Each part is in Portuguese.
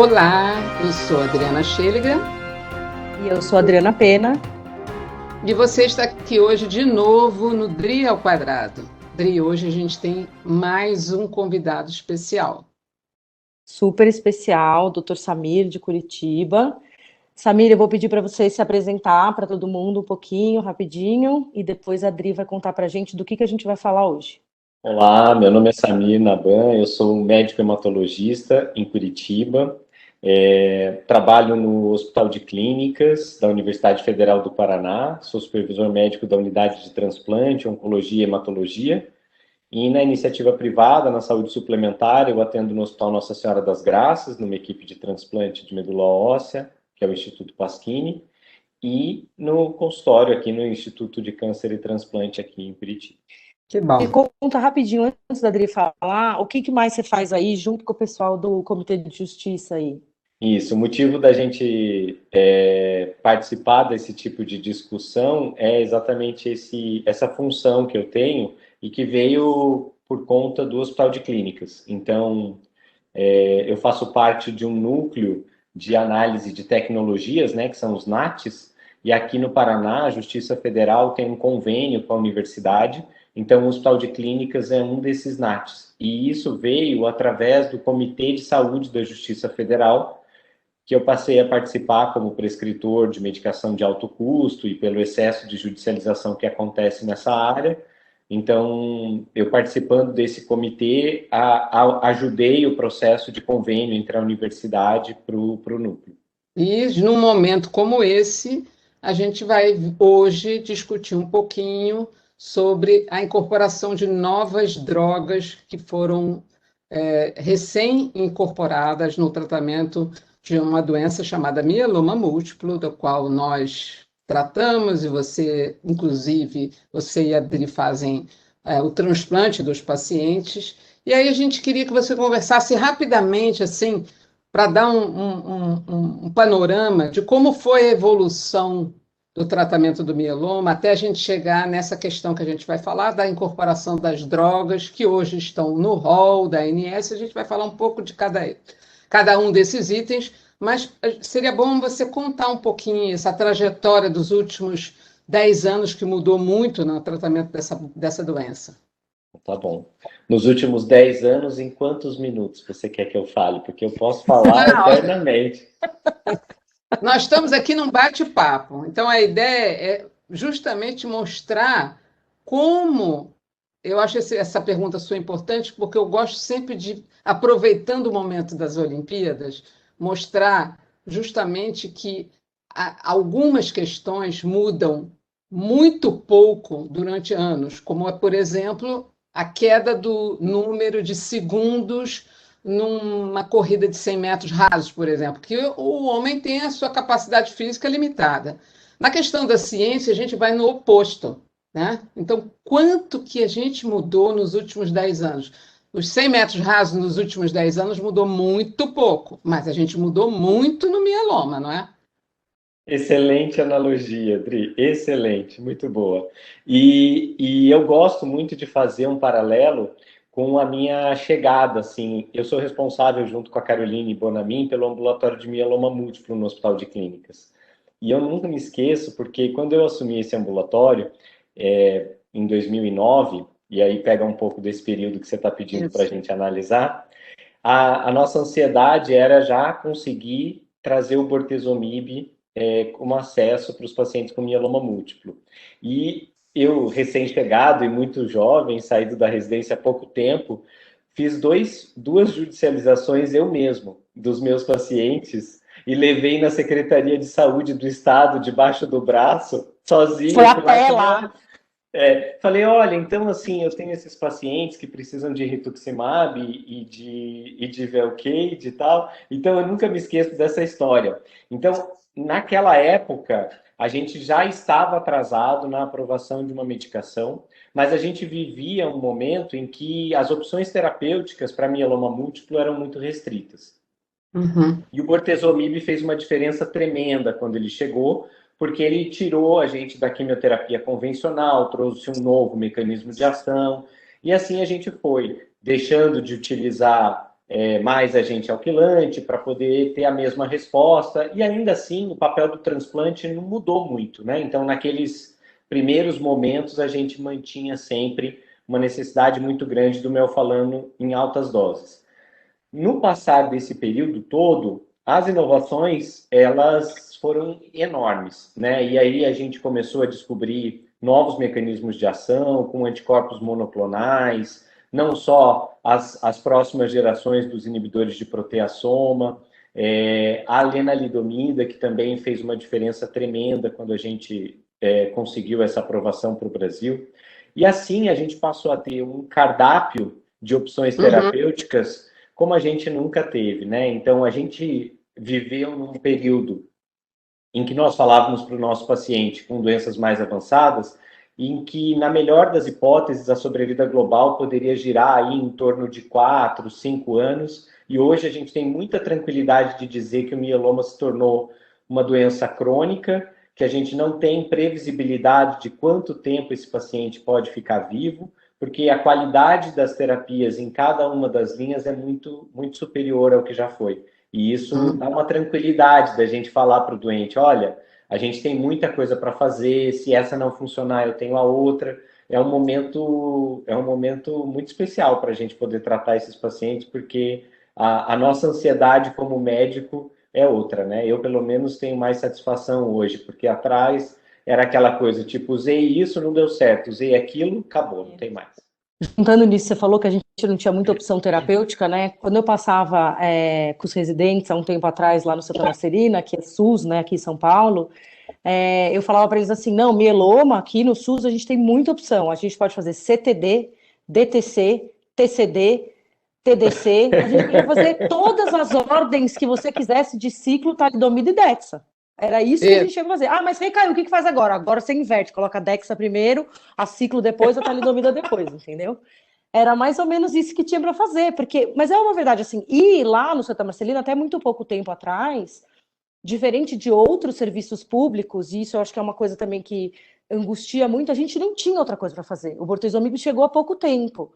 Olá, eu sou Adriana Schelliger E eu sou Adriana Pena. e você está aqui hoje de novo no DRI ao Quadrado. DRI, hoje a gente tem mais um convidado especial. Super especial, Dr. Samir de Curitiba. Samir, eu vou pedir para você se apresentar para todo mundo um pouquinho, rapidinho, e depois a Adri vai contar para a gente do que a gente vai falar hoje. Olá, meu nome é Samir Naban, eu sou um médico hematologista em Curitiba, trabalho no Hospital de Clínicas da Universidade Federal do Paraná, sou supervisor médico da Unidade de Transplante, Oncologia e Hematologia, e na iniciativa privada, na saúde suplementar, eu atendo no Hospital Nossa Senhora das Graças, numa equipe de transplante de medula óssea, que é o Instituto Pasquini, e no consultório aqui no Instituto de Câncer e Transplante aqui em Curitiba. Que Me bom. conta rapidinho, antes da Adri falar, o que mais você faz aí junto com o pessoal do Comitê de Justiça aí? Isso, o motivo da gente participar desse tipo de discussão é exatamente essa função que eu tenho e que veio por conta do Hospital de Clínicas. Então, eu faço parte de um núcleo de análise de tecnologias, né, que são os NATs, e aqui no Paraná, a Justiça Federal tem um convênio com a universidade, então o Hospital de Clínicas é um desses NATs. E isso veio através do Comitê de Saúde da Justiça Federal, que eu passei a participar como prescritor de medicação de alto custo e pelo excesso de judicialização que acontece nessa área. Então, eu participando desse comitê, ajudei o processo de convênio entre a universidade para o núcleo. E num momento como esse, a gente vai hoje discutir um pouquinho sobre a incorporação de novas drogas que foram recém-incorporadas no tratamento de uma doença chamada mieloma múltiplo, da qual nós tratamos, e você, inclusive, você e a Adri fazem o transplante dos pacientes. E aí a gente queria que você conversasse rapidamente, assim, para dar um panorama de como foi a evolução do tratamento do mieloma, até a gente chegar nessa questão que a gente vai falar, da incorporação das drogas, que hoje estão no rol da ANS. A gente vai falar um pouco de cada um desses itens, mas seria bom você contar um pouquinho essa trajetória dos últimos 10 anos, que mudou muito no tratamento dessa doença. Tá bom. Nos últimos 10 anos, em quantos minutos você quer que eu fale? Porque eu posso falar eternamente. Nós estamos aqui num bate-papo, então a ideia é justamente mostrar como. Eu acho essa pergunta sua importante, porque eu gosto sempre de, aproveitando o momento das Olimpíadas, mostrar justamente que algumas questões mudam muito pouco durante anos, como, por exemplo, a queda do número de segundos numa corrida de 100 metros rasos, por exemplo, que o homem tem a sua capacidade física limitada. Na questão da ciência, a gente vai no oposto, né? Então, quanto que a gente mudou nos últimos 10 anos? Os 100 metros rasos nos últimos 10 anos mudou muito pouco, mas a gente mudou muito no mieloma, não é? Excelente analogia, Dri, excelente, muito boa. E eu gosto muito de fazer um paralelo com a minha chegada, assim, eu sou responsável junto com a Caroline Bonamin pelo ambulatório de mieloma múltiplo no Hospital de Clínicas. E eu nunca me esqueço, porque quando eu assumi esse ambulatório, em 2009, e aí pega um pouco desse período que você está pedindo para a gente analisar, a nossa ansiedade era já conseguir trazer o bortezomib como acesso para os pacientes com mieloma múltiplo. E eu, recém-chegado e muito jovem, saído da residência há pouco tempo, fiz duas judicializações eu mesmo, dos meus pacientes, e levei na Secretaria de Saúde do Estado, debaixo do braço, sozinho. Foi até lá. Falei, olha, então assim, eu tenho esses pacientes que precisam de rituximab e de Velcade e tal, então eu nunca me esqueço dessa história. Então, naquela época, a gente já estava atrasado na aprovação de uma medicação, mas a gente vivia um momento em que as opções terapêuticas para mieloma múltiplo eram muito restritas. Uhum. E o bortezomib fez uma diferença tremenda quando ele chegou, porque ele tirou a gente da quimioterapia convencional, trouxe um novo mecanismo de ação, e assim a gente foi deixando de utilizar mais agente alquilante para poder ter a mesma resposta. E ainda assim, o papel do transplante não mudou muito, né? Então, naqueles primeiros momentos, a gente mantinha sempre uma necessidade muito grande do melfalano em altas doses. No passar desse período todo, as inovações, elas foram enormes, né? E aí a gente começou a descobrir novos mecanismos de ação, com anticorpos monoclonais, não só as próximas gerações dos inibidores de proteassoma, a lenalidomida, que também fez uma diferença tremenda quando a gente conseguiu essa aprovação para o Brasil. E assim a gente passou a ter um cardápio de opções terapêuticas como a gente nunca teve, né? Então, a gente viveu num período em que nós falávamos para o nosso paciente com doenças mais avançadas, em que, na melhor das hipóteses, a sobrevida global poderia girar aí em torno de 4, 5 anos, e hoje a gente tem muita tranquilidade de dizer que o mieloma se tornou uma doença crônica, que a gente não tem previsibilidade de quanto tempo esse paciente pode ficar vivo, porque a qualidade das terapias em cada uma das linhas é muito, muito superior ao que já foi. E isso dá uma tranquilidade da gente falar para o doente, olha, a gente tem muita coisa para fazer, se essa não funcionar, eu tenho a outra. É um momento muito especial para a gente poder tratar esses pacientes, porque a nossa ansiedade como médico é outra, né? Eu, pelo menos, tenho mais satisfação hoje, porque atrás era aquela coisa, tipo, usei isso, não deu certo, usei aquilo, acabou, não tem mais. Juntando nisso, você falou que a gente não tinha muita opção terapêutica, né? Quando eu passava com os residentes, há um tempo atrás, lá no Santa Marcelina, que é SUS, né, aqui em São Paulo, eu falava para eles assim, não, mieloma, aqui no SUS a gente tem muita opção. A gente pode fazer CTD, DTC, TCD, TDC, a gente podia fazer todas as ordens que você quisesse de ciclo, talidomida e dexa. Era isso que a gente tinha que fazer. Ah, mas recaiu, o que faz agora? Agora você inverte, coloca a dexa primeiro, a ciclo depois, a talidomida depois, entendeu? Era mais ou menos isso que tinha para fazer, porque, mas é uma verdade assim, e lá no Santa Marcelina, até muito pouco tempo atrás, diferente de outros serviços públicos, e isso eu acho que é uma coisa também que angustia muito, a gente não tinha outra coisa para fazer. O bortezomib chegou há pouco tempo.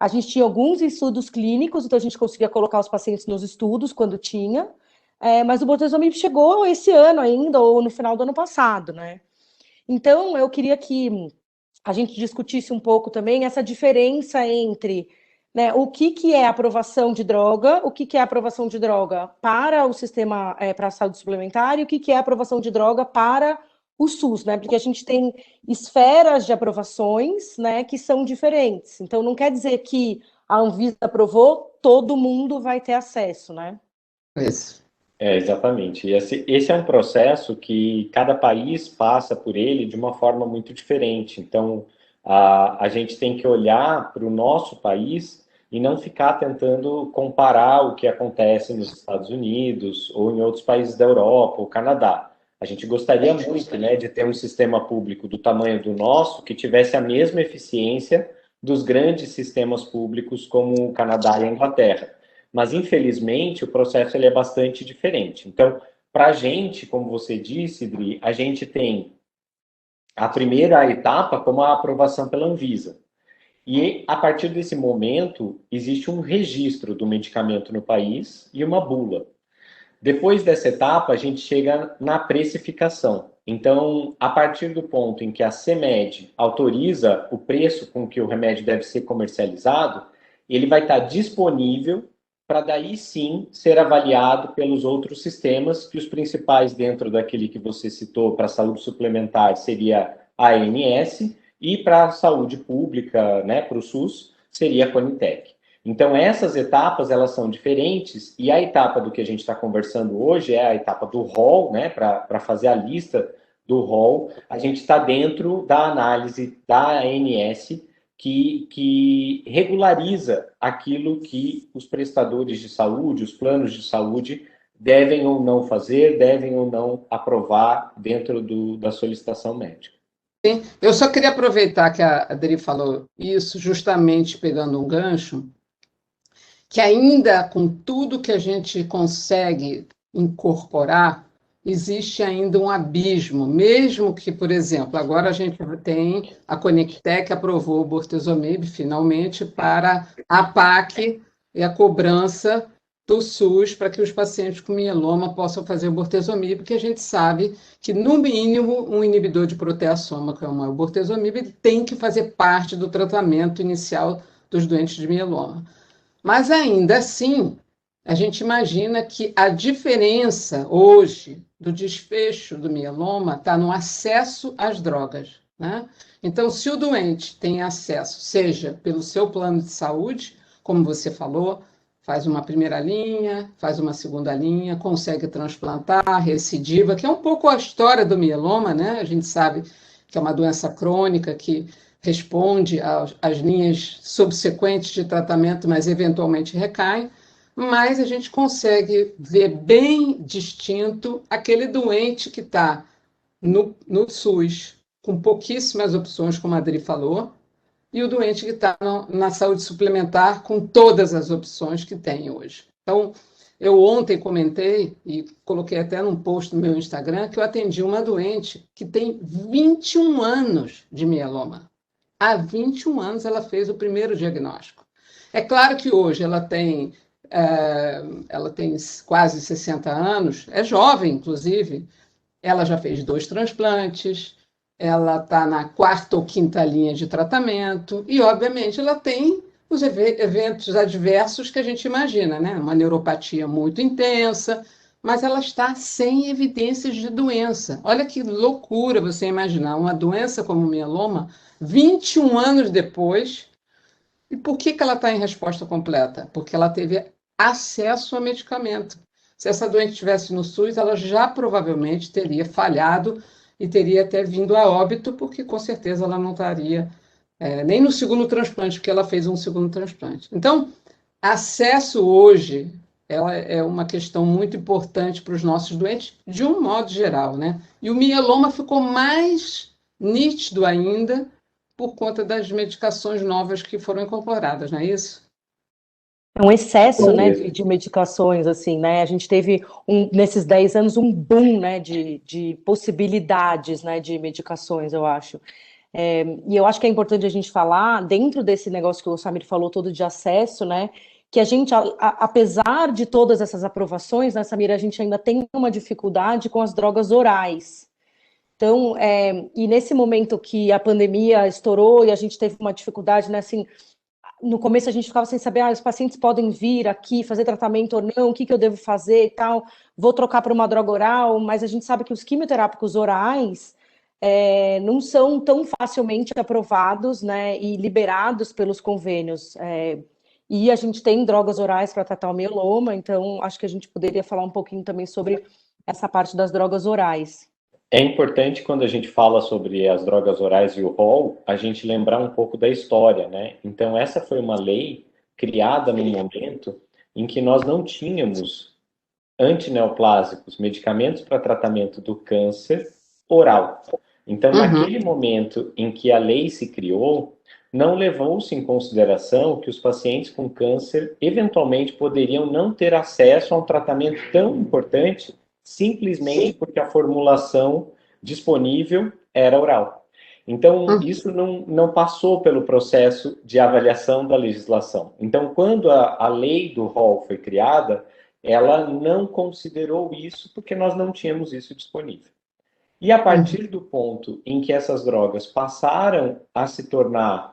A gente tinha alguns estudos clínicos, então a gente conseguia colocar os pacientes nos estudos quando tinha, mas o bortezomib chegou esse ano ainda, ou no final do ano passado, né? Então, eu queria que a gente discutisse um pouco também essa diferença entre, né, o que é aprovação de droga, o que é aprovação de droga para o sistema, para a saúde suplementar, e o que é aprovação de droga para o SUS, né? Porque a gente tem esferas de aprovações, né, que são diferentes. Então, não quer dizer que a Anvisa aprovou, todo mundo vai ter acesso, né? Isso. Exatamente. Esse é um processo que cada país passa por ele de uma forma muito diferente. Então, a gente tem que olhar para o nosso país e não ficar tentando comparar o que acontece nos Estados Unidos ou em outros países da Europa ou Canadá. A gente gostaria muito, né, de ter um sistema público do tamanho do nosso que tivesse a mesma eficiência dos grandes sistemas públicos como o Canadá e a Inglaterra. Mas, infelizmente, o processo ele é bastante diferente. Então, para a gente, como você disse, Dri, a gente tem a primeira etapa como a aprovação pela Anvisa. E, a partir desse momento, existe um registro do medicamento no país e uma bula. Depois dessa etapa, a gente chega na precificação. Então, a partir do ponto em que a CMED autoriza o preço com que o remédio deve ser comercializado, ele vai estar disponível para daí sim ser avaliado pelos outros sistemas, que os principais dentro daquele que você citou para a saúde suplementar seria a ANS, e para a saúde pública, né, para o SUS, seria a Conitec. Então, essas etapas, elas são diferentes, e a etapa do que a gente está conversando hoje é a etapa do rol, né, para fazer a lista do rol, a gente está dentro da análise da ANS, que regulariza aquilo que os prestadores de saúde, os planos de saúde, devem ou não fazer, devem ou não aprovar dentro da solicitação médica. Sim. Eu só queria aproveitar que a Adri falou isso, justamente pegando um gancho, que ainda com tudo que a gente consegue incorporar, existe ainda um abismo, mesmo que, por exemplo, agora a gente tem a Conectec aprovou o bortezomib finalmente para a PAC e a cobrança do SUS para que os pacientes com mieloma possam fazer o bortezomib, porque a gente sabe que, no mínimo, um inibidor de proteasoma, que é o bortezomib, ele tem que fazer parte do tratamento inicial dos doentes de mieloma. Mas, ainda assim, a gente imagina que a diferença hoje do desfecho do mieloma está no acesso às drogas, né? Então, se o doente tem acesso, seja pelo seu plano de saúde, como você falou, faz uma primeira linha, faz uma segunda linha, consegue transplantar, recidiva, que é um pouco a história do mieloma, né? A gente sabe que é uma doença crônica que responde às linhas subsequentes de tratamento, mas eventualmente recai. Mas a gente consegue ver bem distinto aquele doente que está no SUS, com pouquíssimas opções, como a Adri falou, e o doente que está na saúde suplementar com todas as opções que tem hoje. Então, eu ontem comentei e coloquei até num post no meu Instagram que eu atendi uma doente que tem 21 anos de mieloma. Há 21 anos ela fez o primeiro diagnóstico. É claro que hoje ela tem quase 60 anos, é jovem, inclusive, ela já fez 2 transplantes, ela está na quarta ou quinta linha de tratamento e, obviamente, ela tem os eventos adversos que a gente imagina, né? Uma neuropatia muito intensa, mas ela está sem evidências de doença. Olha que loucura você imaginar uma doença como o mieloma 21 anos depois. E por que ela está em resposta completa? Porque ela teve acesso a medicamento. Se essa doente estivesse no SUS, ela já provavelmente teria falhado e teria até vindo a óbito, porque com certeza ela não estaria nem no segundo transplante, porque ela fez um segundo transplante. Então, acesso hoje é uma questão muito importante para os nossos doentes, de um modo geral, né? E o mieloma ficou mais nítido ainda por conta das medicações novas que foram incorporadas, não é isso? É um excesso, né, de medicações, assim, né? A gente teve, nesses 10 anos, um boom, né, de possibilidades, né, de medicações, eu acho. E eu acho que é importante a gente falar, dentro desse negócio que o Samir falou todo de acesso, né, que a gente, apesar de todas essas aprovações, né, Samir, a gente ainda tem uma dificuldade com as drogas orais. Então, e nesse momento que a pandemia estourou e a gente teve uma dificuldade, né, assim, no começo a gente ficava sem saber, os pacientes podem vir aqui fazer tratamento ou não, o que eu devo fazer e tal, vou trocar para uma droga oral, mas a gente sabe que os quimioterápicos orais não são tão facilmente aprovados, né, e liberados pelos convênios. E a gente tem drogas orais para tratar o mieloma, então acho que a gente poderia falar um pouquinho também sobre essa parte das drogas orais. É importante, quando a gente fala sobre as drogas orais e o rol, a gente lembrar um pouco da história, né? Então, essa foi uma lei criada num momento em que nós não tínhamos antineoplásicos, medicamentos para tratamento do câncer oral. Então, naquele momento em que a lei se criou, não levou-se em consideração que os pacientes com câncer eventualmente poderiam não ter acesso a um tratamento tão importante simplesmente porque a formulação disponível era oral. Então, isso não passou pelo processo de avaliação da legislação. Então, quando a lei do rol foi criada, ela não considerou isso porque nós não tínhamos isso disponível. E a partir do ponto em que essas drogas passaram a se tornar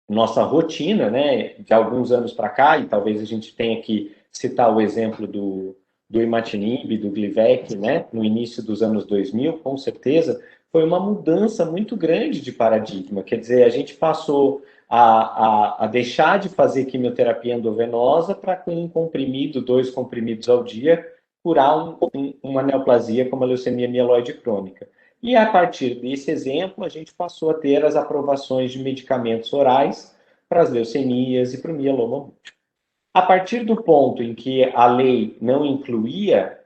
nossa rotina, né, de alguns anos para cá, e talvez a gente tenha que citar o exemplo do imatinib, do Glivec, né, no início dos anos 2000, com certeza, foi uma mudança muito grande de paradigma. Quer dizer, a gente passou a deixar de fazer quimioterapia endovenosa para, com um comprimido, 2 comprimidos ao dia, curar uma neoplasia como a leucemia mieloide crônica. E a partir desse exemplo, a gente passou a ter as aprovações de medicamentos orais para as leucemias e para o mieloma múltiplo. A partir do ponto em que a lei não incluía,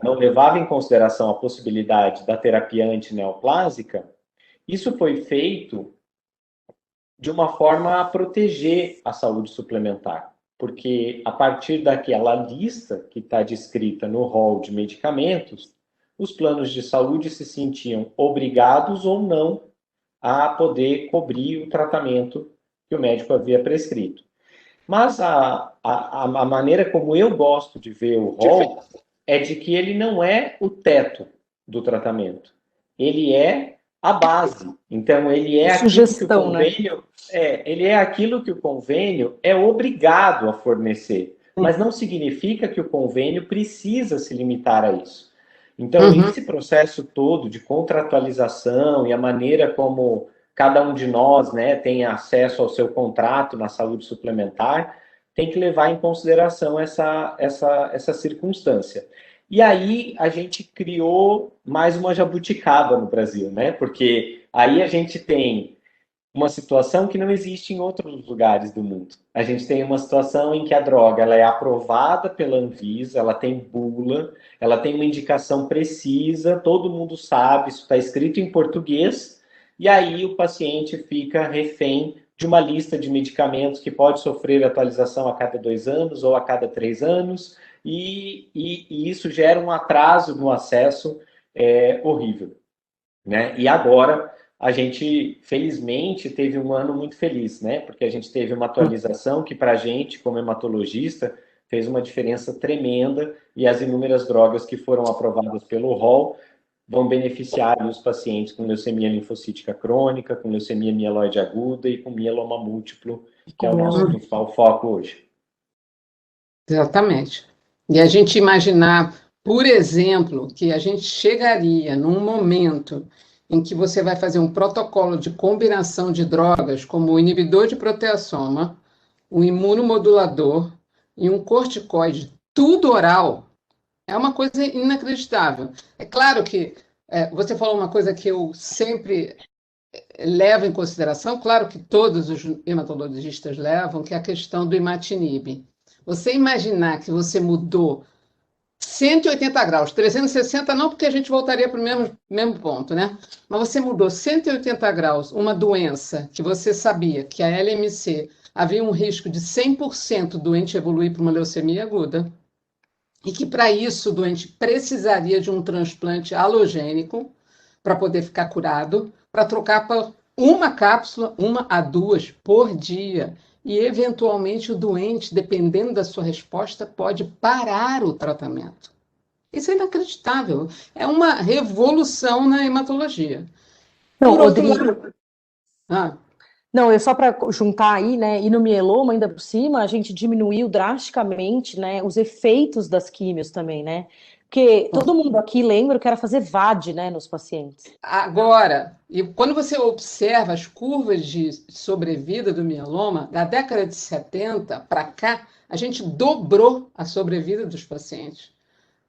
não levava em consideração a possibilidade da terapia antineoplásica, isso foi feito de uma forma a proteger a saúde suplementar, porque a partir daquela lista que está descrita no rol de medicamentos, os planos de saúde se sentiam obrigados ou não a poder cobrir o tratamento que o médico havia prescrito. Mas a maneira como eu gosto de ver o rol é de que ele não é o teto do tratamento. Ele é a base. Então, ele é aquilo que o Sugestão, né? convênio ele é aquilo que o convênio é obrigado a fornecer. Mas não significa que o convênio precisa se limitar a isso. Então, Uhum. esse processo todo de contratualização e a maneira como cada um de nós, né, tem acesso ao seu contrato na saúde suplementar, tem que levar em consideração essa circunstância. E aí a gente criou mais uma jabuticaba no Brasil, né? Porque aí a gente tem uma situação que não existe em outros lugares do mundo. A gente tem uma situação em que a droga ela é aprovada pela Anvisa, ela tem bula, ela tem uma indicação precisa, todo mundo sabe, isso está escrito em português, e aí o paciente fica refém de uma lista de medicamentos que pode sofrer atualização a cada 2 anos ou a cada 3 anos, e isso gera um atraso no acesso horrível. Né? E agora a gente, felizmente, teve um ano muito feliz, né? Porque a gente teve uma atualização que, para a gente, como hematologista, fez uma diferença tremenda e as inúmeras drogas que foram aprovadas pelo rol vão beneficiar os pacientes com leucemia linfocítica crônica, com leucemia mieloide aguda e com mieloma múltiplo, que é o nosso principal foco hoje. Exatamente. E a gente imaginar, por exemplo, que a gente chegaria num momento em que você vai fazer um protocolo de combinação de drogas, como o inibidor de proteasoma, um imunomodulador e um corticoide, tudo oral, é uma coisa inacreditável. É claro que você falou uma coisa que eu sempre levo em consideração, claro que todos os hematologistas levam, que é a questão do imatinib. Você imaginar que você mudou 180 graus, 360 não, porque a gente voltaria para o mesmo ponto, né? Mas você mudou 180 graus uma doença que você sabia que a LMC havia um risco de 100% do doente evoluir para uma leucemia aguda, e que para isso o doente precisaria de um transplante halogênico para poder ficar curado, para trocar para uma cápsula, 1 a 2 por dia. E, eventualmente, o doente, dependendo da sua resposta, pode parar o tratamento. Isso é inacreditável. É uma revolução na hematologia. Não, Por outro Rodrigo, lado, ah, não, é só para juntar aí, né? E no mieloma, ainda por cima, a gente diminuiu drasticamente, né, os efeitos das químios também, né? Porque todo mundo aqui lembra que era fazer VAD, né, nos pacientes. agora, e quando você observa as curvas de sobrevida do mieloma, da década de 70 para cá, a gente dobrou a sobrevida dos pacientes.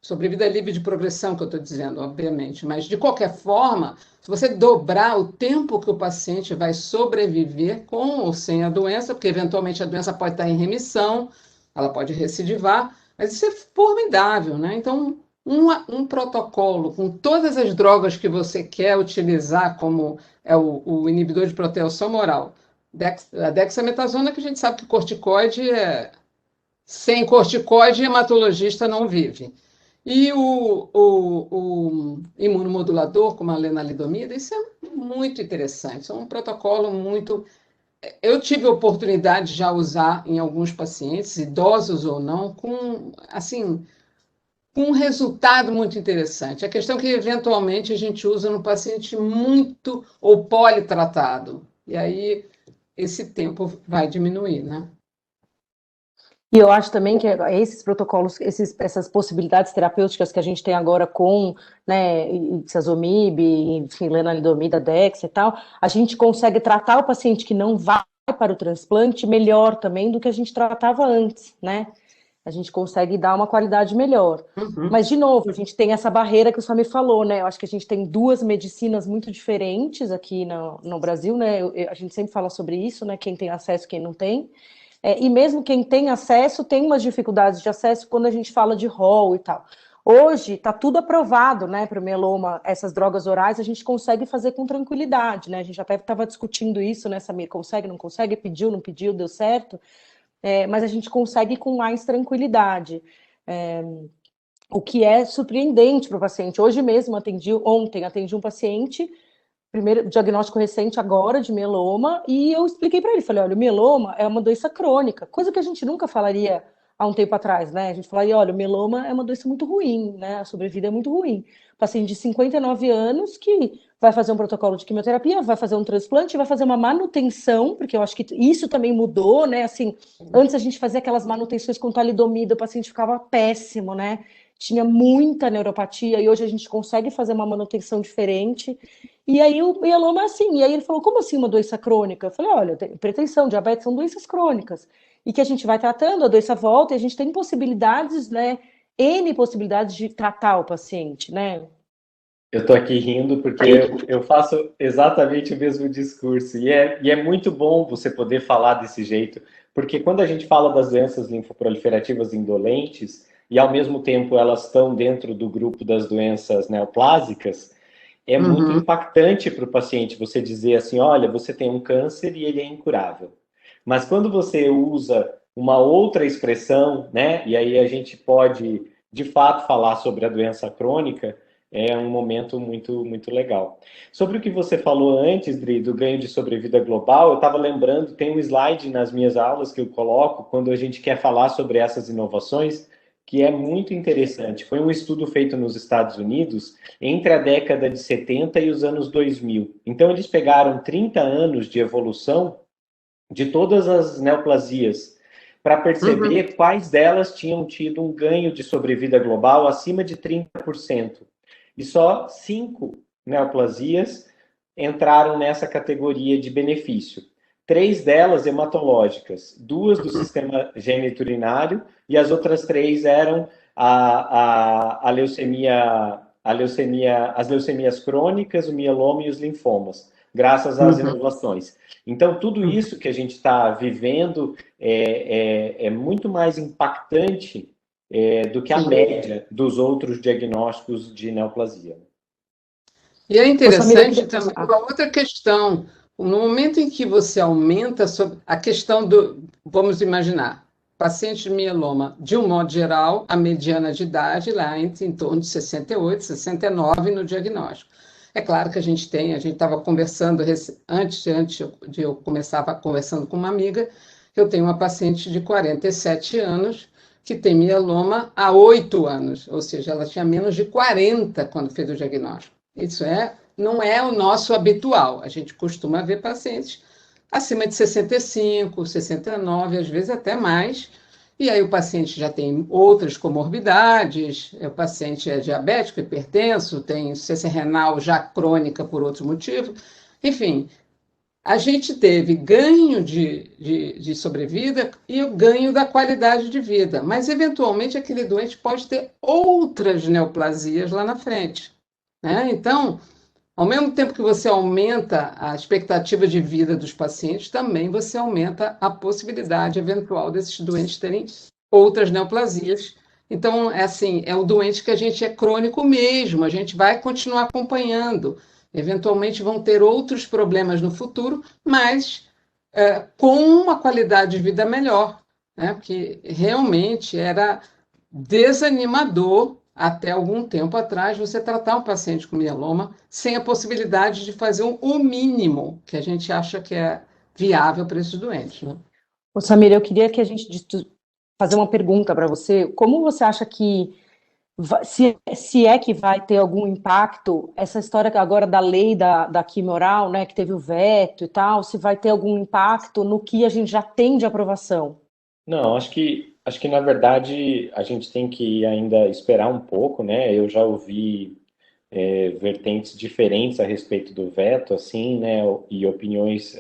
Sobrevida livre de progressão, que eu estou dizendo, obviamente, mas de qualquer forma, se você dobrar o tempo que o paciente vai sobreviver com ou sem a doença, porque eventualmente a doença pode estar em remissão, ela pode recidivar, mas isso é formidável, né? Então, um protocolo com todas as drogas que você quer utilizar, como é o inibidor de proteação oral, a dexametasona, que a gente sabe que corticoide sem corticoide, hematologista não vive. E o imunomodulador, como a lenalidomida, isso é muito interessante. Isso é um protocolo muito. Eu tive a oportunidade de já usar em alguns pacientes, idosos ou não, com assim, com um resultado muito interessante. A questão é que, eventualmente, a gente usa no paciente muito ou politratado. E aí esse tempo vai diminuir, né? E eu acho também que esses protocolos, essas possibilidades terapêuticas que a gente tem agora com, né, Ixazomib, enfim, lenalidomida, Dex e tal, a gente consegue tratar o paciente que não vai para o transplante melhor também do que a gente tratava antes, né? A gente consegue dar uma qualidade melhor. Uhum. Mas, de novo, a gente tem essa barreira que o senhor me falou, né? Eu acho que a gente tem duas medicinas muito diferentes aqui no Brasil, né? A gente sempre fala sobre isso, né? Quem tem acesso, quem não tem. E mesmo quem tem acesso tem umas dificuldades de acesso quando a gente fala de rol e tal. Hoje está tudo aprovado, né, para o mieloma, essas drogas orais a gente consegue fazer com tranquilidade, né? A gente até estava discutindo isso, né, Samir? Consegue, não consegue? Pediu, não pediu, deu certo? Mas a gente consegue com mais tranquilidade. O que é surpreendente para o paciente. Hoje mesmo, ontem atendi um paciente primeiro diagnóstico recente agora de mieloma, e eu expliquei para ele, falei, olha, o mieloma é uma doença crônica, coisa que a gente nunca falaria há um tempo atrás, né? A gente falaria, olha, o mieloma é uma doença muito ruim, né? A sobrevida é muito ruim. Paciente de 59 anos que vai fazer um protocolo de quimioterapia, vai fazer um transplante, vai fazer uma manutenção, porque eu acho que isso também mudou, né? Assim, antes a gente fazia aquelas manutenções com talidomida, o paciente ficava péssimo, né? Tinha muita neuropatia e hoje a gente consegue fazer uma manutenção diferente. E aí o mieloma é assim. E aí ele falou, como assim uma doença crônica? Eu falei, olha, hipertensão, diabetes são doenças crônicas. E que a gente vai tratando, a doença volta e a gente tem possibilidades, né? N possibilidades de tratar o paciente, né? Eu estou aqui rindo porque eu faço exatamente o mesmo discurso. E é muito bom você poder falar desse jeito, porque quando a gente fala das doenças linfoproliferativas indolentes, e ao mesmo tempo elas estão dentro do grupo das doenças neoplásicas, é muito Uhum. impactante para o paciente você dizer assim, olha, você tem um câncer e ele é incurável. Mas quando você usa uma outra expressão, né, e aí a gente pode, de fato, falar sobre a doença crônica, é um momento muito, muito legal. Sobre o que você falou antes, Dri, do ganho de sobrevida global, eu estava lembrando, tem um slide nas minhas aulas que eu coloco quando a gente quer falar sobre essas inovações, que é muito interessante. Foi um estudo feito nos Estados Unidos entre a década de 70 e os anos 2000. Então, eles pegaram 30 anos de evolução de todas as neoplasias para Uhum. perceber quais delas tinham tido um ganho de sobrevida global acima de 30%. E só 5 neoplasias entraram nessa categoria de benefício. 3 delas hematológicas, 2 do sistema geniturinário e as outras 3 eram a leucemia, as leucemias crônicas, o mieloma e os linfomas, graças às Uhum. inovações. Então, tudo Uhum. isso que a gente está vivendo é muito mais impactante do que a Sim. média dos outros diagnósticos de neoplasia. E é Ô, Samira, eu interessante queria... também Ah, uma outra questão. No momento em que você aumenta a questão do, vamos imaginar, paciente de mieloma, de um modo geral, a mediana de idade lá em torno de 68, 69 no diagnóstico. É claro que a gente estava conversando antes de eu começar conversando com uma amiga, eu tenho uma paciente de 47 anos que tem mieloma há 8 anos, ou seja, ela tinha menos de 40 quando fez o diagnóstico. Não é o nosso habitual. A gente costuma ver pacientes acima de 65, 69, às vezes até mais. E aí o paciente já tem outras comorbidades, o paciente é diabético, hipertenso, tem insuficiência renal já crônica por outro motivo. Enfim, a gente teve ganho de sobrevida e o ganho da qualidade de vida, mas eventualmente aquele doente pode ter outras neoplasias lá na frente, né? Então, ao mesmo tempo que você aumenta a expectativa de vida dos pacientes, também você aumenta a possibilidade eventual desses doentes terem outras neoplasias. Então, é assim, é um doente que a gente é crônico mesmo, a gente vai continuar acompanhando. Eventualmente vão ter outros problemas no futuro, mas com uma qualidade de vida melhor, né? Porque realmente era desanimador até algum tempo atrás você tratar um paciente com mieloma sem a possibilidade de fazer o mínimo que a gente acha que é viável para esses doentes, né? ô, Samira, eu queria que a gente fazer uma pergunta para você. Como você acha que se é que vai ter algum impacto, essa história agora da lei da quimio oral, né, que teve o veto e tal, se vai ter algum impacto no que a gente já tem de aprovação? Não, acho que na verdade a gente tem que ainda esperar um pouco, né? Eu já ouvi vertentes diferentes a respeito do veto, assim, né? E opiniões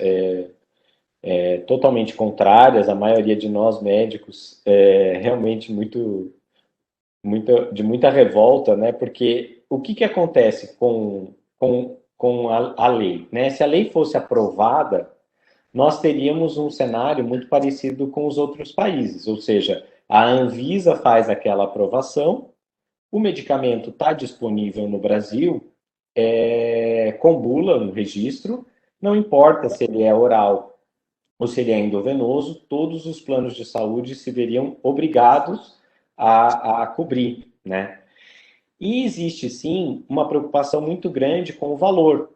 totalmente contrárias. A maioria de nós médicos é realmente de muita revolta, né? Porque o que que acontece com a lei, né? Se a lei fosse aprovada, nós teríamos um cenário muito parecido com os outros países, ou seja, a Anvisa faz aquela aprovação, o medicamento está disponível no Brasil, com bula no registro, não importa se ele é oral ou se ele é endovenoso, todos os planos de saúde se veriam obrigados a cobrir, né? E existe sim uma preocupação muito grande com o valor,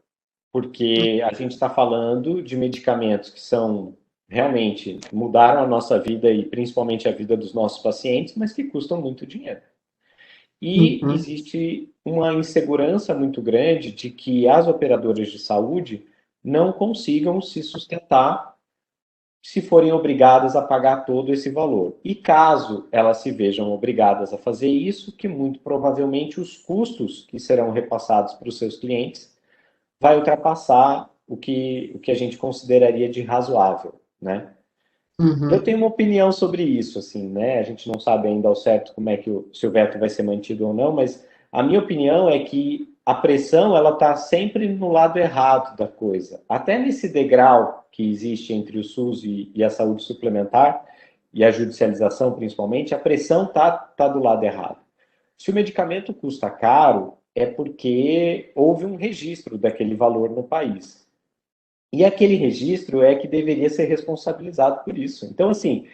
porque a gente está falando de medicamentos que são realmente mudaram a nossa vida e principalmente a vida dos nossos pacientes, mas que custam muito dinheiro. E Uhum. existe uma insegurança muito grande de que as operadoras de saúde não consigam se sustentar se forem obrigadas a pagar todo esse valor. E caso elas se vejam obrigadas a fazer isso, que muito provavelmente os custos que serão repassados para os seus clientes vai ultrapassar o que a gente consideraria de razoável, né? Eu Uhum. tenho uma opinião sobre isso, assim, né? A gente não sabe ainda ao certo como é que se o veto vai ser mantido ou não, mas a minha opinião é que a pressão ela está sempre no lado errado da coisa. Até nesse degrau que existe entre o SUS e a saúde suplementar e a judicialização, principalmente, a pressão tá do lado errado. Se o medicamento custa caro, é porque houve um registro daquele valor no país. E aquele registro é que deveria ser responsabilizado por isso. Então, assim,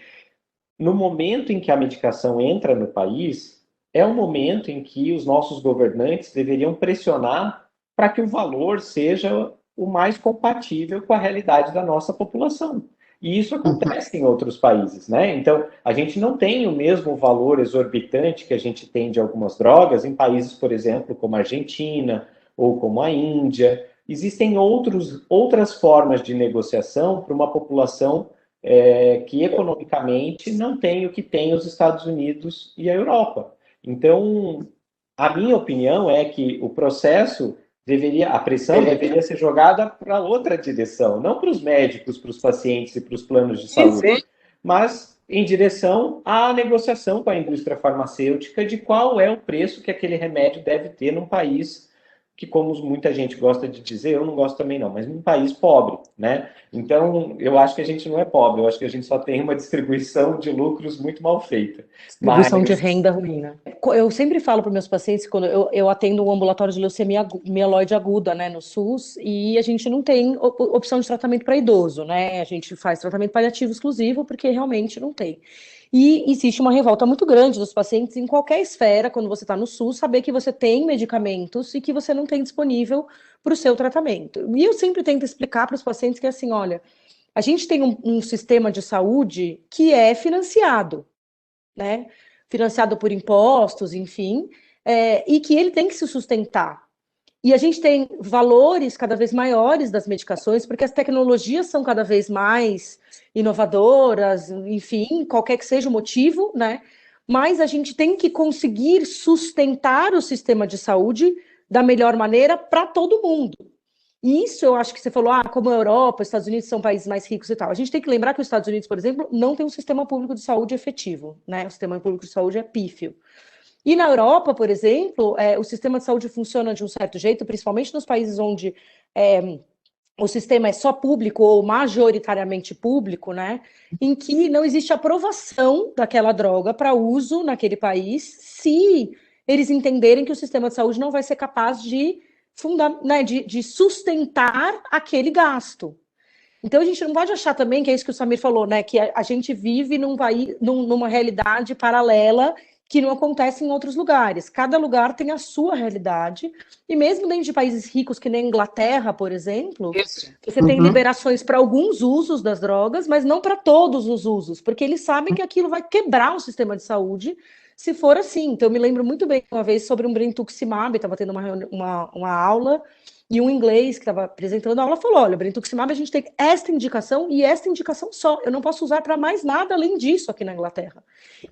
no momento em que a medicação entra no país, é um momento em que os nossos governantes deveriam pressionar para que o valor seja o mais compatível com a realidade da nossa população. E isso Uhum. acontece em outros países, né? Então, a gente não tem o mesmo valor exorbitante que a gente tem de algumas drogas em países, por exemplo, como a Argentina ou como a Índia. Existem outras formas de negociação para uma população que economicamente não tem o que tem os Estados Unidos e a Europa. Então, a minha opinião é que o processo a pressão deveria ser jogada para outra direção, não para os médicos, para os pacientes e para os planos de Sim, saúde, sim. mas em direção à negociação com a indústria farmacêutica de qual é o preço que aquele remédio deve ter num país que, como muita gente gosta de dizer, eu não gosto também não, mas num país pobre, né? Então, eu acho que a gente não é pobre, eu acho que a gente só tem uma distribuição de lucros muito mal feita. Distribuição de Mas, renda ruim, né? Eu sempre falo para meus pacientes, quando eu atendo um ambulatório de leucemia mieloide aguda, né, no SUS, e a gente não tem opção de tratamento para idoso, né? A gente faz tratamento paliativo exclusivo, porque realmente não tem. E existe uma revolta muito grande dos pacientes em qualquer esfera, quando você está no SUS, saber que você tem medicamentos e que você não tem disponível para o seu tratamento. E eu sempre tento explicar para os pacientes que, assim, olha, a gente tem um sistema de saúde que é financiado, né? Financiado por impostos, enfim, e que ele tem que se sustentar. E a gente tem valores cada vez maiores das medicações, porque as tecnologias são cada vez mais inovadoras, enfim, qualquer que seja o motivo, né? Mas a gente tem que conseguir sustentar o sistema de saúde da melhor maneira para todo mundo. E isso eu acho que você falou, como a Europa, os Estados Unidos são países mais ricos e tal. A gente tem que lembrar que os Estados Unidos, por exemplo, não tem um sistema público de saúde efetivo, né? O sistema público de saúde é pífio. E na Europa, por exemplo, o sistema de saúde funciona de um certo jeito, principalmente nos países onde o sistema é só público ou majoritariamente público, né? Em que não existe aprovação daquela droga para uso naquele país, se eles entenderem que o sistema de saúde não vai ser capaz de sustentar aquele gasto. Então a gente não pode achar também que é isso que o Samir falou, né? Que a gente vive numa realidade paralela que não acontece em outros lugares. Cada lugar tem a sua realidade. E mesmo dentro de países ricos, que nem a Inglaterra, por exemplo, Isso. você tem Uhum. liberações para alguns usos das drogas, mas não para todos os usos, porque eles sabem que aquilo vai quebrar o sistema de saúde se for assim. Então, eu me lembro muito bem uma vez sobre um brentuximab, estava tendo uma aula e um inglês que estava apresentando a aula falou: olha, brentuximab a gente tem esta indicação e esta indicação só. Eu não posso usar para mais nada além disso aqui na Inglaterra.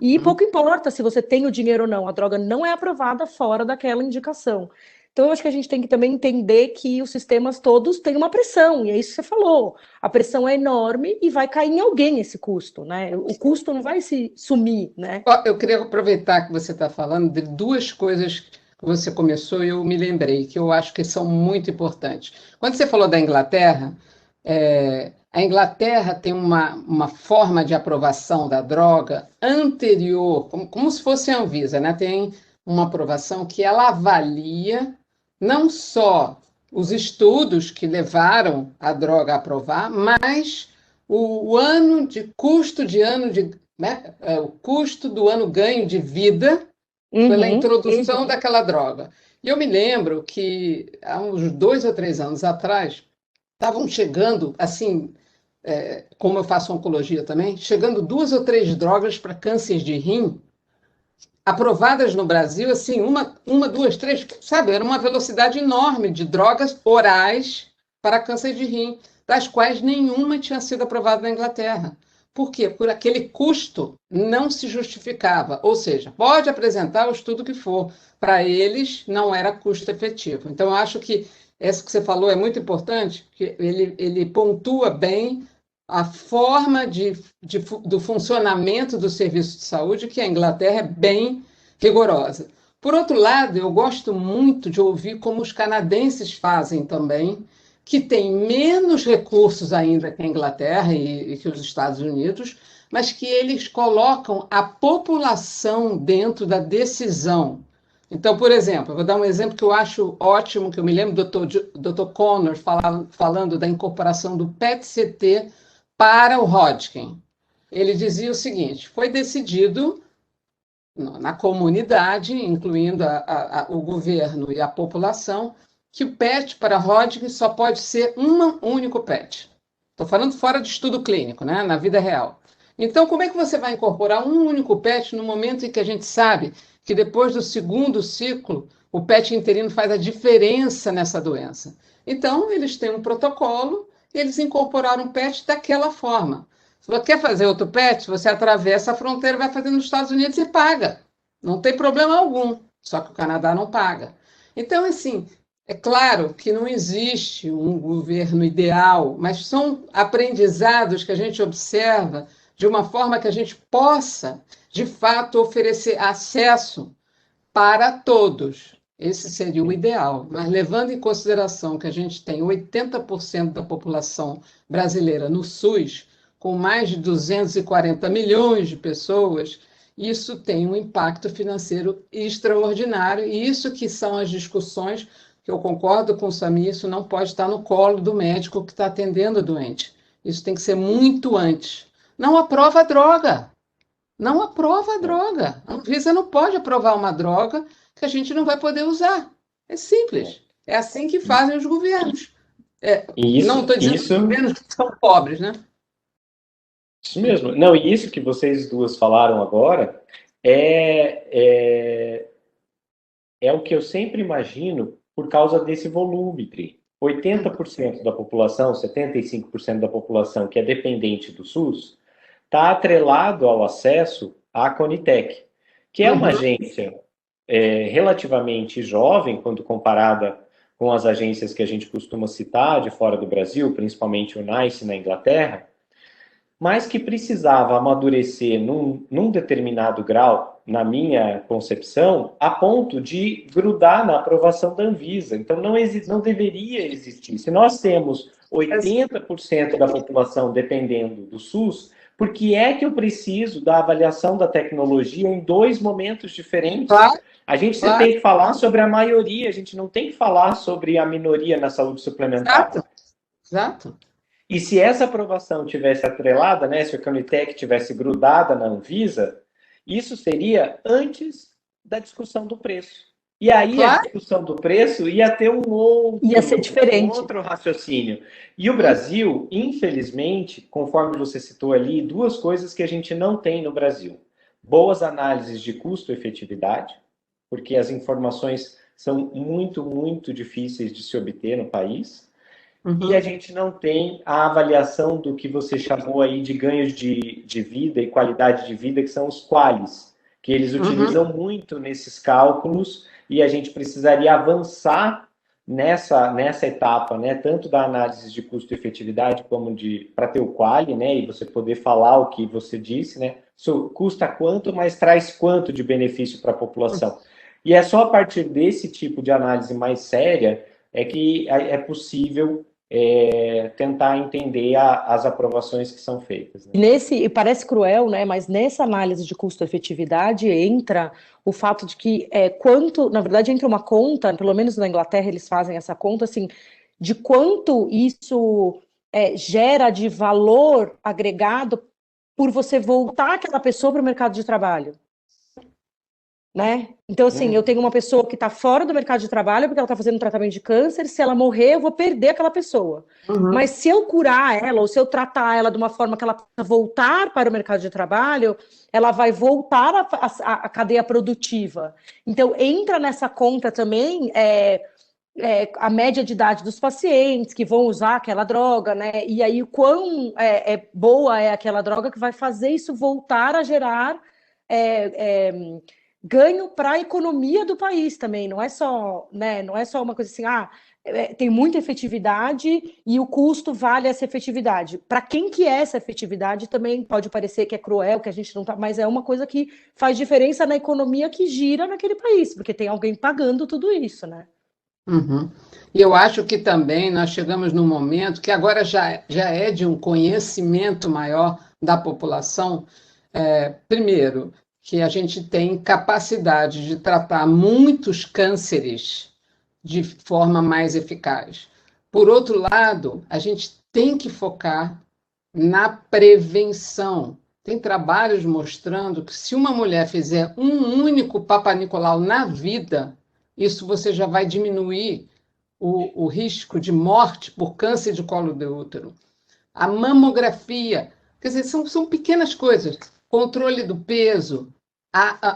E pouco importa se você tem o dinheiro ou não, a droga não é aprovada fora daquela indicação. Então, eu acho que a gente tem que também entender que os sistemas todos têm uma pressão, e é isso que você falou. A pressão é enorme e vai cair em alguém esse custo, né? O custo não vai se sumir, né? Ó, eu queria aproveitar que você está falando de duas coisas que você começou e eu me lembrei, que eu acho que são muito importantes. Quando você falou da Inglaterra, a Inglaterra tem uma forma de aprovação da droga anterior, como se fosse a Anvisa, né? Tem uma aprovação que ela avalia não só os estudos que levaram a droga a aprovar, mas o ano de custo de ano de, né, o custo do ano ganho de vida pela Uhum. introdução daquela droga. E eu me lembro que há uns 2 ou 3 anos atrás estavam chegando, assim, como eu faço oncologia também, chegando 2 ou 3 drogas para câncer de rim aprovadas no Brasil, assim, uma, duas, três, sabe? Era uma velocidade enorme de drogas orais para câncer de rim, das quais nenhuma tinha sido aprovada na Inglaterra. Por quê? Por aquele custo não se justificava. Ou seja, pode apresentar o estudo que for, para eles não era custo efetivo. Então, eu acho que essa que você falou é muito importante, que ele pontua bem a forma do funcionamento do serviço de saúde, que a Inglaterra é bem rigorosa. Por outro lado, eu gosto muito de ouvir como os canadenses fazem também, que têm menos recursos ainda que a Inglaterra e que os Estados Unidos, mas que eles colocam a população dentro da decisão. Então, por exemplo, eu vou dar um exemplo que eu acho ótimo, que eu me lembro do Dr. Connor falando da incorporação do PET-CT para o Hodgkin. Ele dizia o seguinte: foi decidido na comunidade, incluindo o governo e a população, que o PET para Hodgkin só pode ser um único PET. Estou falando fora de estudo clínico, né? Na vida real. Então, como é que você vai incorporar um único PET no momento em que a gente sabe que depois do segundo ciclo, o PET interino faz a diferença nessa doença? Então, eles têm um protocolo e eles incorporaram o PET daquela forma. Se você quer fazer outro PET, você atravessa a fronteira, vai fazer nos Estados Unidos e paga. Não tem problema algum. Só que o Canadá não paga. Então, assim, é claro que não existe um governo ideal, mas são aprendizados que a gente observa de uma forma que a gente possa, de fato, oferecer acesso para todos. Esse seria o ideal. Mas levando em consideração que a gente tem 80% da população brasileira no SUS, com mais de 240 milhões de pessoas, isso tem um impacto financeiro extraordinário. E isso que são as discussões que eu concordo com o Samir, isso não pode estar no colo do médico que está atendendo o doente. Isso tem que ser muito antes. Não aprova a droga. Não aprova a droga. A Anvisa não pode aprovar uma droga que a gente não vai poder usar. É simples. É assim que fazem os governos. E Não estou dizendo que os governos são pobres, né? Isso mesmo. Não, e isso que vocês duas falaram agora é o que eu sempre imagino por causa desse volume, Tri. 80% da população, 75% da população que é dependente do SUS, está atrelado ao acesso à Conitec, que é uma agência relativamente jovem, quando comparada com as agências que a gente costuma citar de fora do Brasil, principalmente o NICE na Inglaterra, mas que precisava amadurecer num determinado grau, na minha concepção, a ponto de grudar na aprovação da Anvisa. Então, não deveria existir. Se nós temos 80% da população dependendo do SUS, por que é que eu preciso da avaliação da tecnologia em dois momentos diferentes? Claro, A gente claro. tem que falar sobre a maioria, a gente não tem que falar sobre a minoria na saúde suplementar. Exato. Exato. E se essa aprovação tivesse atrelada, né, se a Conitec tivesse grudada na Anvisa, isso seria antes da discussão do preço. E aí Claro. a discussão do preço ia ter Ia ser diferente. outro raciocínio. E o Brasil, infelizmente, conforme você citou ali, duas coisas que a gente não tem no Brasil. Boas análises de custo-efetividade, porque as informações são muito, muito difíceis de se obter no país. E a gente não tem a avaliação do que você chamou aí de ganhos de vida e qualidade de vida, que são os qualis, que eles utilizam muito nesses cálculos, e a gente precisaria avançar nessa etapa, né, tanto da análise de custo-efetividade como para ter o quali, né, e você poder falar o que você disse, né, custa quanto, mas traz quanto de benefício para a população. E é só a partir desse tipo de análise mais séria é que é possível tentar entender as aprovações que são feitas. Né? E parece cruel, né? Mas nessa análise de custo-efetividade entra o fato de que na verdade, entra uma conta, pelo menos na Inglaterra eles fazem essa conta, assim, de quanto isso gera de valor agregado por você voltar aquela pessoa para o mercado de trabalho. né? Então, assim, eu tenho uma pessoa que está fora do mercado de trabalho porque ela está fazendo um tratamento de câncer, se ela morrer, eu vou perder aquela pessoa. Uhum. Mas se eu curar ela, ou se eu tratar ela de uma forma que ela possa voltar para o mercado de trabalho, ela vai voltar à cadeia produtiva. Então, entra nessa conta também a média de idade dos pacientes que vão usar aquela droga, né? E aí, o quão boa é aquela droga que vai fazer isso voltar a gerar ganho para a economia do país também. Não é só, né? Não é só uma coisa assim, tem muita efetividade e o custo vale essa efetividade. Para quem que é essa efetividade também pode parecer que é cruel, que a gente não tá, mas é uma coisa que faz diferença na economia que gira naquele país, porque tem alguém pagando tudo isso, né? Uhum. E eu acho que também nós chegamos num momento que agora já é de um conhecimento maior da população. Primeiro, que a gente tem capacidade de tratar muitos cânceres de forma mais eficaz. Por outro lado, a gente tem que focar na prevenção. Tem trabalhos mostrando que se uma mulher fizer um único Papa Nicolau na vida, isso você já vai diminuir o risco de morte por câncer de colo de útero. A mamografia, quer dizer, são pequenas coisas. Controle do peso,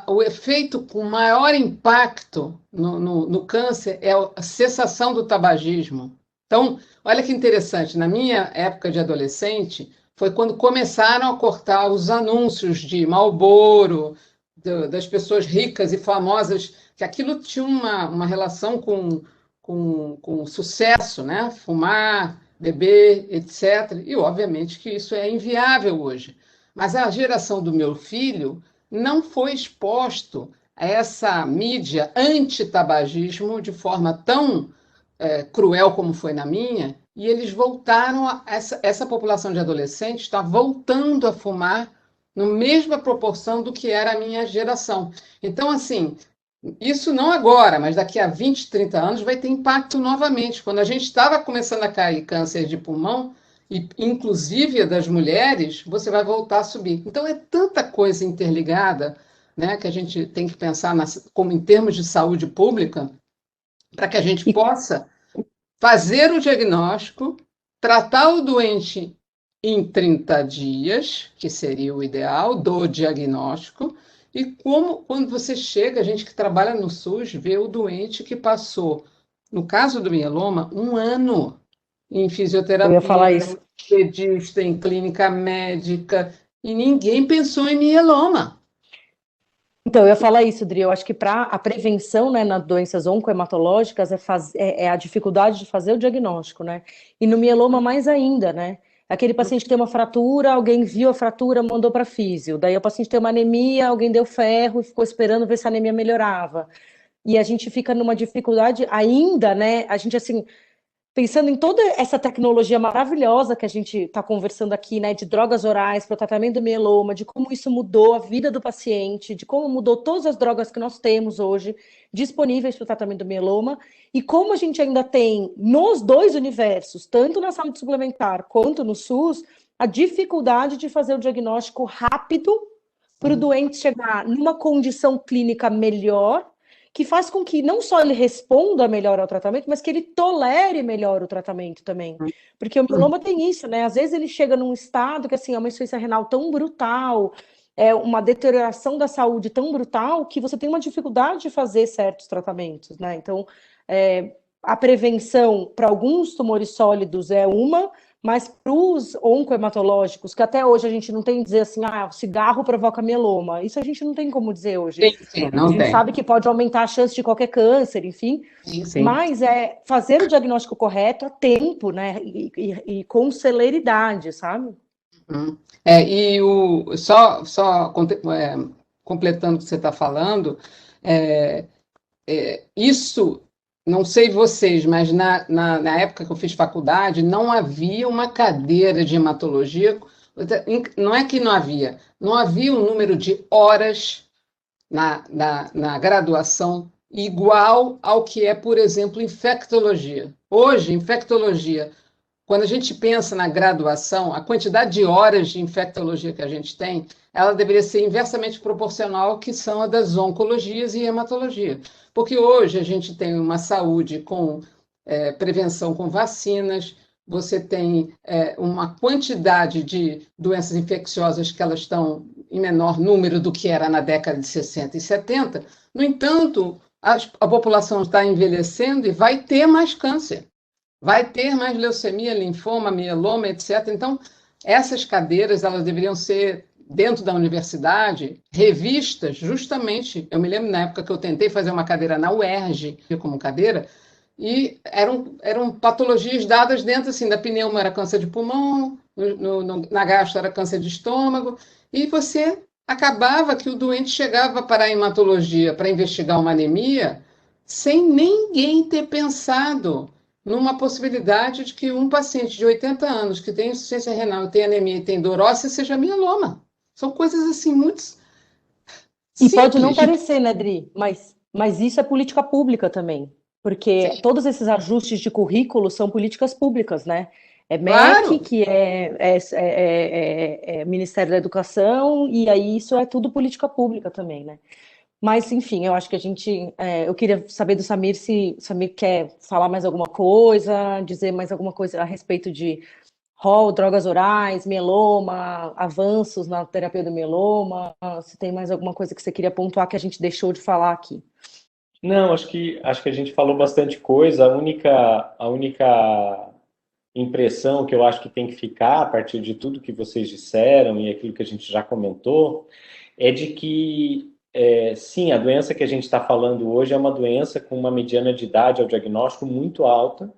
o efeito com maior impacto no câncer é a cessação do tabagismo. Então, olha que interessante, na minha época de adolescente, foi quando começaram a cortar os anúncios de Marlboro, das pessoas ricas e famosas, que aquilo tinha uma relação com sucesso, né? Fumar, beber, etc. E, obviamente, que isso é inviável hoje. Mas a geração do meu filho não foi exposto a essa mídia anti-tabagismo de forma tão cruel como foi na minha, e eles voltaram essa população de adolescentes está voltando a fumar na mesma proporção do que era a minha geração. Então, assim, isso não agora, mas daqui a 20, 30 anos vai ter impacto novamente. Quando a gente estava começando a cair câncer de pulmão, e inclusive das mulheres, você vai voltar a subir. Então é tanta coisa interligada, né, que a gente tem que pensar como em termos de saúde pública, para que a gente possa fazer o diagnóstico, tratar o doente em 30 dias, que seria o ideal do diagnóstico, e quando você chega, a gente que trabalha no SUS, vê o doente que passou, no caso do mieloma, um ano em Eu ia fisioterapia, falar em isso. pedista, em clínica médica, e ninguém pensou em mieloma. Então, eu ia falar isso, Dri. Eu acho que para a prevenção, né, nas doenças oncohematológicas é a dificuldade de fazer o diagnóstico, né? E no mieloma mais ainda, né? Aquele paciente que tem uma fratura, alguém viu a fratura, mandou para físio. Daí o paciente tem uma anemia, alguém deu ferro e ficou esperando ver se a anemia melhorava. E a gente fica numa dificuldade ainda, né? A gente, assim, pensando em toda essa tecnologia maravilhosa que a gente está conversando aqui, né, de drogas orais para o tratamento do mieloma, de como isso mudou a vida do paciente, de como mudou todas as drogas que nós temos hoje disponíveis para o tratamento do mieloma, e como a gente ainda tem nos dois universos, tanto na saúde suplementar quanto no SUS, a dificuldade de fazer o diagnóstico rápido para o doente chegar numa condição clínica melhor, que faz com que não só ele responda melhor ao tratamento, mas que ele tolere melhor o tratamento também. Porque o mieloma tem isso, né? Às vezes ele chega num estado que, assim, é uma insuficiência renal tão brutal, é uma deterioração da saúde tão brutal, que você tem uma dificuldade de fazer certos tratamentos, né? Então, a prevenção para alguns tumores sólidos é uma, mas para os oncohematológicos, que até hoje a gente não tem que dizer assim, o cigarro provoca mieloma. Isso a gente não tem como dizer hoje. Sim, A não gente tem. sabe que pode aumentar a chance de qualquer câncer, enfim, Sim. mas é fazer o diagnóstico correto a tempo, né? E com celeridade, sabe? Completando o que você está falando, isso, não sei vocês, mas na época que eu fiz faculdade, não havia uma cadeira de hematologia. Não é que não havia um número de horas na graduação igual ao que é, por exemplo, infectologia. Hoje, infectologia, quando a gente pensa na graduação, a quantidade de horas de infectologia que a gente tem, ela deveria ser inversamente proporcional ao que são a das oncologias e hematologia. Porque hoje a gente tem uma saúde com prevenção com vacinas, você tem uma quantidade de doenças infecciosas que elas estão em menor número do que era na década de 60 e 70. No entanto, a população está envelhecendo e vai ter mais câncer. Vai ter mais leucemia, linfoma, mieloma, etc. Então, essas cadeiras elas deveriam ser, dentro da universidade, revistas justamente. Eu me lembro na época que eu tentei fazer uma cadeira na UERJ, como cadeira, e eram patologias dadas dentro assim, da pneuma era câncer de pulmão, na gastro era câncer de estômago, e você acabava que o doente chegava para a hematologia para investigar uma anemia sem ninguém ter pensado numa possibilidade de que um paciente de 80 anos que tem insuficiência renal, tem anemia e tem dor óssea seja mieloma. São coisas assim muito E pode não simples. parecer, né, Dri? Mas isso é política pública também, porque Sim, todos esses ajustes de currículo são políticas públicas, né? É MEC, claro. que é Ministério da Educação, e aí isso é tudo política pública também, né? Mas, enfim, eu acho que eu queria saber do Samir se o Samir quer falar mais alguma coisa, dizer mais alguma coisa a respeito de rol, drogas orais, mieloma, avanços na terapia do mieloma, se tem mais alguma coisa que você queria pontuar que a gente deixou de falar aqui. Não, acho que a gente falou bastante coisa. A única impressão que eu acho que tem que ficar a partir de tudo que vocês disseram e aquilo que a gente já comentou é de que, sim, a doença que a gente está falando hoje é uma doença com uma mediana de idade ao diagnóstico muito alta.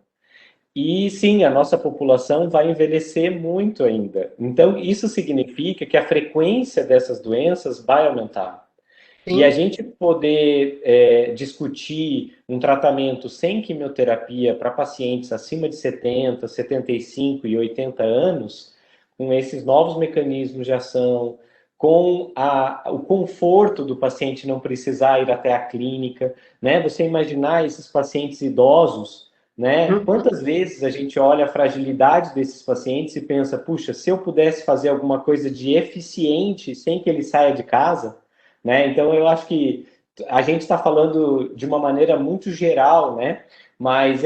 E sim, a nossa população vai envelhecer muito ainda. Então, isso significa que a frequência dessas doenças vai aumentar. E a Sim. gente poder discutir um tratamento sem quimioterapia para pacientes acima de 70, 75 e 80 anos, com esses novos mecanismos de ação, com o conforto do paciente não precisar ir até a clínica, né? Você imaginar esses pacientes idosos, né? Uhum. Quantas vezes a gente olha a fragilidade desses pacientes e pensa, puxa, se eu pudesse fazer alguma coisa de eficiente sem que ele saia de casa, né? Então, eu acho que a gente está falando de uma maneira muito geral, né? Mas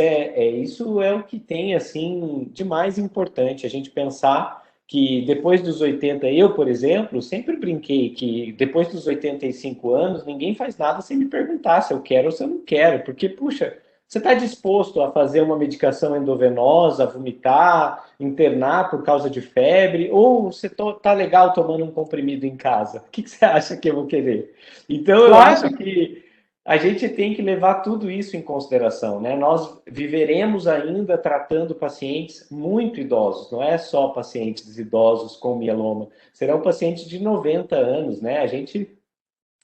isso é o que tem assim de mais importante, a gente pensar que depois dos 80, eu, por exemplo, sempre brinquei que depois dos 85 anos, ninguém faz nada sem me perguntar se eu quero ou se eu não quero, porque, puxa, você está disposto a fazer uma medicação endovenosa, vomitar, internar por causa de febre, ou você está legal tomando um comprimido em casa? O que você acha que eu vou querer? Então, eu acho Claro. que a gente tem que levar tudo isso em consideração, né? Nós viveremos ainda tratando pacientes muito idosos, não é só pacientes idosos com mieloma, serão pacientes de 90 anos, né?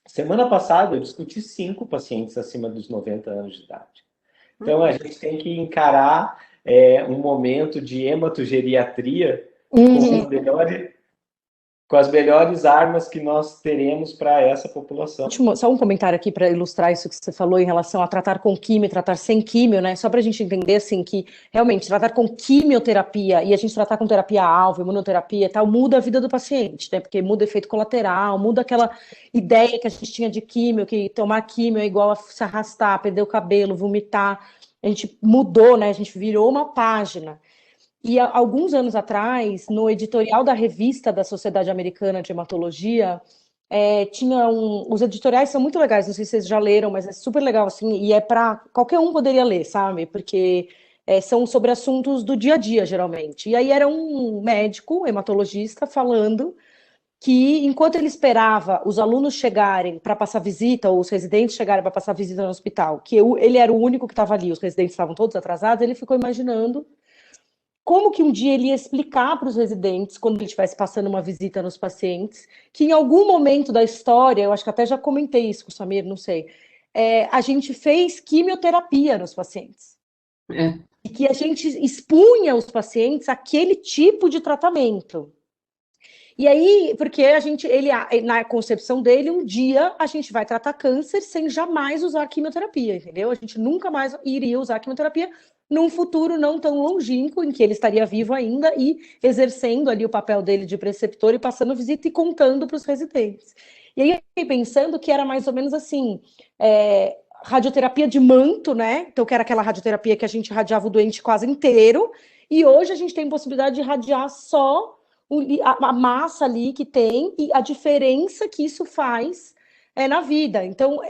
Semana passada, eu discuti 5 pacientes acima dos 90 anos de idade. Então, a gente tem que encarar um momento de hematogeriatria com Uhum. com as melhores armas que nós teremos para essa população. Só um comentário aqui para ilustrar isso que você falou em relação a tratar com químio e tratar sem químio, né? Só para a gente entender assim que realmente tratar com quimioterapia e a gente tratar com terapia-alvo, imunoterapia e tal, muda a vida do paciente, né? Porque muda efeito colateral, muda aquela ideia que a gente tinha de químio, que tomar químio é igual a se arrastar, perder o cabelo, vomitar. A gente mudou, né? A gente virou uma página. E há alguns anos atrás, no editorial da revista da Sociedade Americana de Hematologia, os editoriais são muito legais, não sei se vocês já leram, mas é super legal assim, e é para qualquer um poderia ler, sabe? Porque são sobre assuntos do dia a dia, geralmente. E aí era um médico, hematologista, falando que enquanto ele esperava os alunos chegarem para passar visita, ou os residentes chegarem para passar visita no hospital, ele era o único que estava ali, os residentes estavam todos atrasados, ele ficou imaginando como que um dia ele ia explicar para os residentes, quando ele estivesse passando uma visita nos pacientes, que em algum momento da história, eu acho que até já comentei isso com o Samir, não sei, a gente fez quimioterapia nos pacientes. É. E que a gente expunha os pacientes àquele tipo de tratamento. E aí, porque na concepção dele, um dia a gente vai tratar câncer sem jamais usar quimioterapia, entendeu? A gente nunca mais iria usar quimioterapia, num futuro não tão longínquo, em que ele estaria vivo ainda e exercendo ali o papel dele de preceptor e passando visita e contando para os residentes. E aí eu fiquei pensando que era mais ou menos assim, radioterapia de manto, né? Então, que era aquela radioterapia que a gente radiava o doente quase inteiro, e hoje a gente tem possibilidade de radiar só a massa ali que tem e a diferença que isso faz na vida. Então,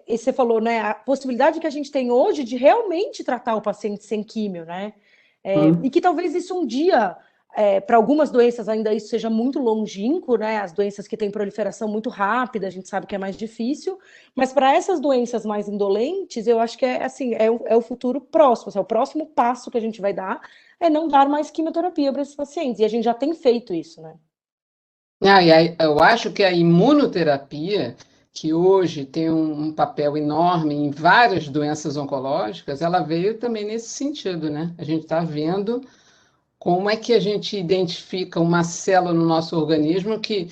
você falou, né, a possibilidade que a gente tem hoje de realmente tratar o paciente sem químio, né? E que talvez isso um dia, para algumas doenças ainda isso seja muito longínquo, né? As doenças que têm proliferação muito rápida, a gente sabe que é mais difícil, mas para essas doenças mais indolentes, eu acho que assim, é o futuro próximo, assim, é o próximo passo que a gente vai dar, é não dar mais quimioterapia para esses pacientes, e a gente já tem feito isso, né? E aí, eu acho que a imunoterapia, que hoje tem um papel enorme em várias doenças oncológicas, ela veio também nesse sentido, né? A gente está vendo como é que a gente identifica uma célula no nosso organismo que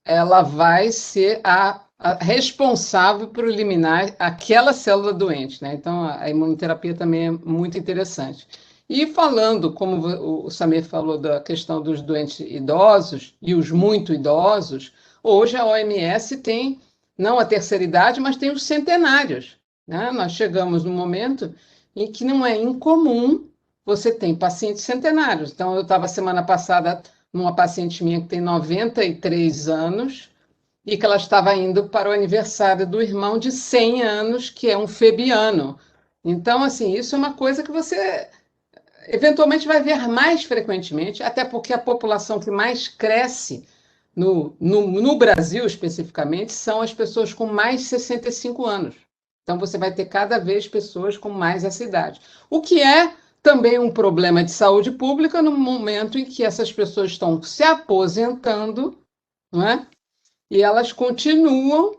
ela vai ser a responsável por eliminar aquela célula doente, né? Então, a imunoterapia também é muito interessante. E falando, como o Samir falou da questão dos doentes idosos e os muito idosos, hoje a OMS tem, não a terceira idade, mas tem os centenários, né? Nós chegamos num momento em que não é incomum você ter pacientes centenários. Então, eu estava semana passada numa paciente minha que tem 93 anos, e que ela estava indo para o aniversário do irmão de 100 anos, que é um febiano. Então, assim, isso é uma coisa que você eventualmente vai ver mais frequentemente, até porque a população que mais cresce no Brasil, especificamente, são as pessoas com mais de 65 anos. Então, você vai ter cada vez pessoas com mais essa idade. O que é também um problema de saúde pública no momento em que essas pessoas estão se aposentando, não é? E elas continuam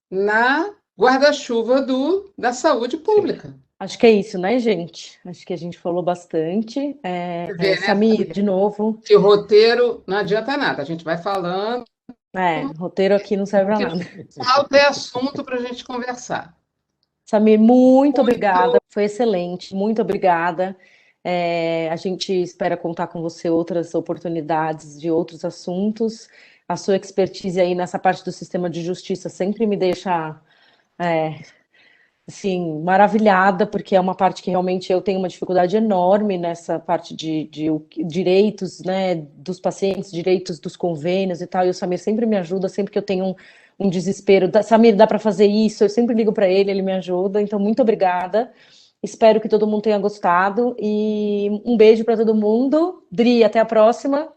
na guarda-chuva da saúde pública. Acho que é isso, né, gente? Acho que a gente falou bastante. Você vê, né? Samir, de novo. Que o roteiro não adianta nada, a gente vai falando. Roteiro aqui não serve para nada. Falta é assunto para a gente conversar. Samir, muito obrigada, foi excelente, muito obrigada. A gente espera contar com você outras oportunidades de outros assuntos. A sua expertise aí nessa parte do sistema de justiça sempre me deixa assim, maravilhada, porque é uma parte que realmente eu tenho uma dificuldade enorme nessa parte de direitos, né, dos pacientes, direitos dos convênios e tal, e o Samir sempre me ajuda, sempre que eu tenho um desespero, Samir, dá para fazer isso? Eu sempre ligo para ele me ajuda, então muito obrigada, espero que todo mundo tenha gostado, e um beijo para todo mundo. Dri, até a próxima.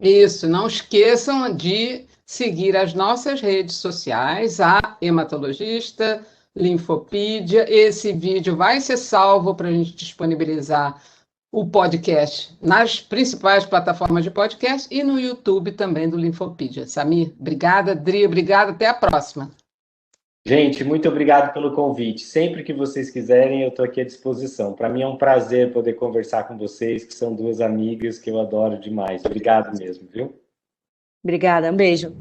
Isso, não esqueçam de seguir as nossas redes sociais, a hematologista, Linfopídia. Esse vídeo vai ser salvo para a gente disponibilizar o podcast nas principais plataformas de podcast e no YouTube também do Linfopídia. Samir, obrigada. Dri, obrigada. Até a próxima. Gente, muito obrigado pelo convite. Sempre que vocês quiserem, eu estou aqui à disposição. Para mim é um prazer poder conversar com vocês, que são duas amigas que eu adoro demais. Obrigado mesmo, viu? Obrigada, um beijo.